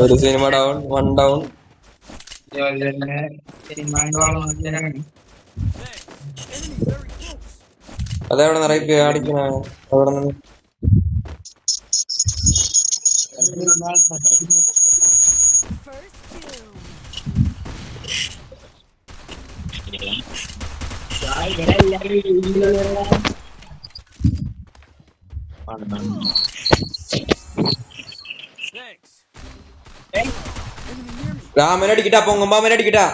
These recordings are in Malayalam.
ഒരു സിനിമ ഡൗൺ 1 ഡൗൺ. അതെവിടെ നിറയെ അടിക്കണ അവിടെ നിന്ന് രാമനടിക്കിട്ടാ പൊങ്ങുമ്പാമനടിക്കിട്ടാ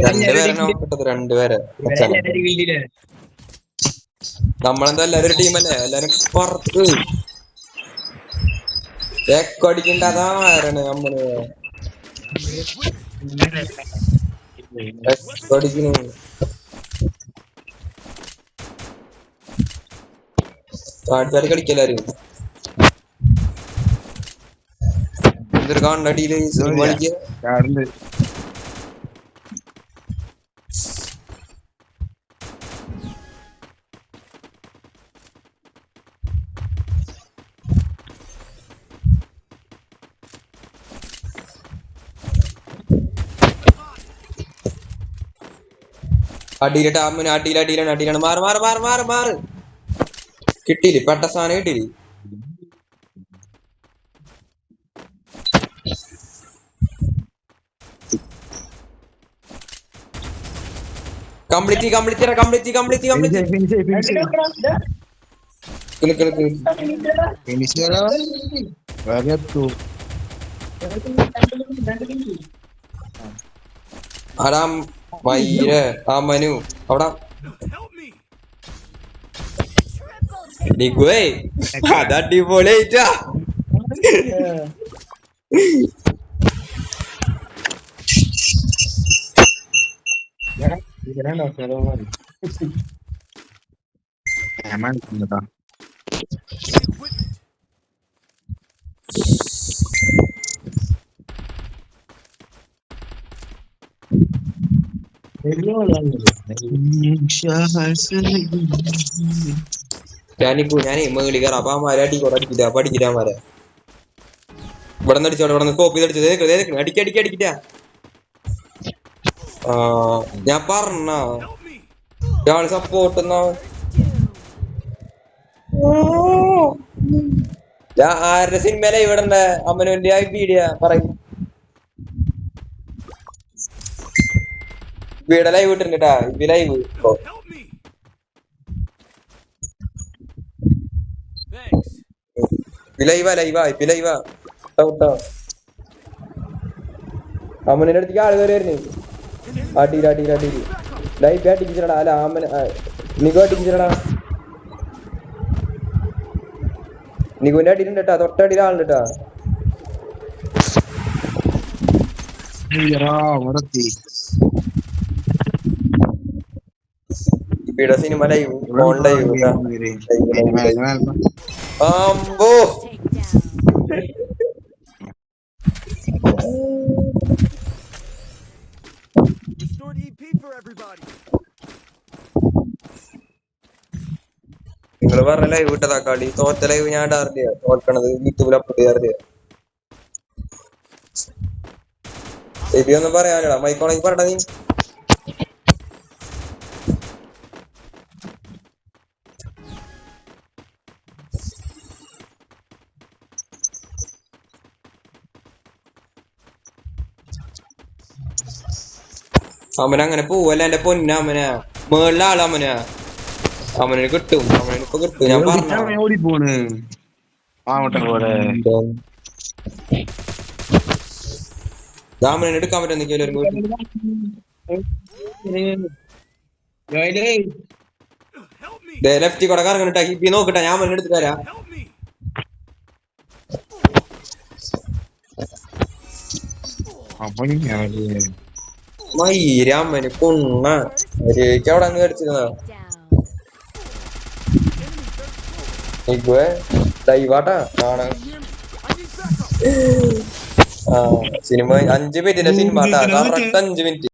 രണ്ടുപേരെ നോക്കിട്ടത് രണ്ടുപേരെ നമ്മളെന്താ എല്ലാരും ഒരു ടീമല്ലേ എല്ലാരും പുറത്ത് അടിക്കണ്ട അതാണ് നമ്മള് അടിക്കണു ആൾക്കാര് കളിക്കല്ലാരും എന്തൊരു കാണടിയില് കളിക്കുക അടിയിലിട്ട് അമ്മന് അടിയിലാണ് മാറ് മാറ് മാറ് മാറ് മാറ് കിട്ടിയില്ലേ പെട്ട സാധനം കിട്ടിയില്ലേ കംപ്ലീറ്റ് ആടാം മയ്യ ആ മനു അവിടെ നിക്കുവേ അതടിപൊളിയായിട്ടാ ഞാനേ മേളി കയറാം അപ്പൊ അമ്മമാരെ അടിക്കില്ല പഠിക്കില്ല അമ്മമാരെ ഇവിടെ നിന്ന് അടിച്ചോട്ടെ ഇവിടെ നിന്ന് കോപ്പി അടിച്ചത് അടിക്കടിക്കടിക്കില്ല ഞാൻ പറഞ്ഞ ഇയാള് സപ്പോർട്ട് ഞാൻ ആരുടെ സിനിമയിലെ ഇവിടെ അമ്മനുവിന്റെ വീഡിയോ പറയും വീടെ ലൈവ് ഇട്ടിട്ടാ ലൈവ് ലൈവാ അമ്മനെ അടുത്തേക്ക് ആള് കയറിയായിരുന്നു അടിയില് ലൈഫ് അടിക്കിച്ചടാ അല്ല അമ്മന് നിഗു അടിക്കിച്ചടാ നിഗുവിന്റെ അടിയിലുണ്ട് കേട്ടാ തൊട്ടടിയിൽ ആളുണ്ട് കേട്ടാ ഇവിടെ സിനിമ ലൈവ് ഓൺ ലൈവ് അമ്പോ നിങ്ങള് പറഞ്ഞ ലൈവ് ഇട്ടതാ കളി തോറ്റ ലൈവ് ഞാൻ ഇടാറില്ല തോൽക്കണത് യൂട്യൂബിൽ അപ്ലോഡ് ചെയ്യാറില്ല ശരിയൊന്നും പറയാനില്ല മൈക്കോണെങ്കിൽ പറയണ നീ അമ്മനങ്ങനെ പോവല്ല എന്റെ പൊന്ന അമ്മന മേളിലെ ആള് അമ്മനെ കിട്ടും അമ്മനിപ്പൊ കിട്ടും ഞാൻ പറഞ്ഞു അമ്മനെ എടുക്കാൻ പറ്റും ലെഫ്റ്റി കൂടെ കറങ്ങണിട്ടാ ഇപ്പി നോക്കട്ടെ ഞാൻ അമ്മനെ എടുത്ത് തരാം മയ്യമ്മന് കുണ്ണ രേക്ക് അവിടെ അങ്ങ് കടിച്ചിരുന്ന ലൈവാട്ടാ കാണാൻ ആ സിനിമ 5 മിനിറ്റിന്റെ സിനിമ ഇതിനാ മറ്റേ കറക്റ്റ് 5 മിനിറ്റ്.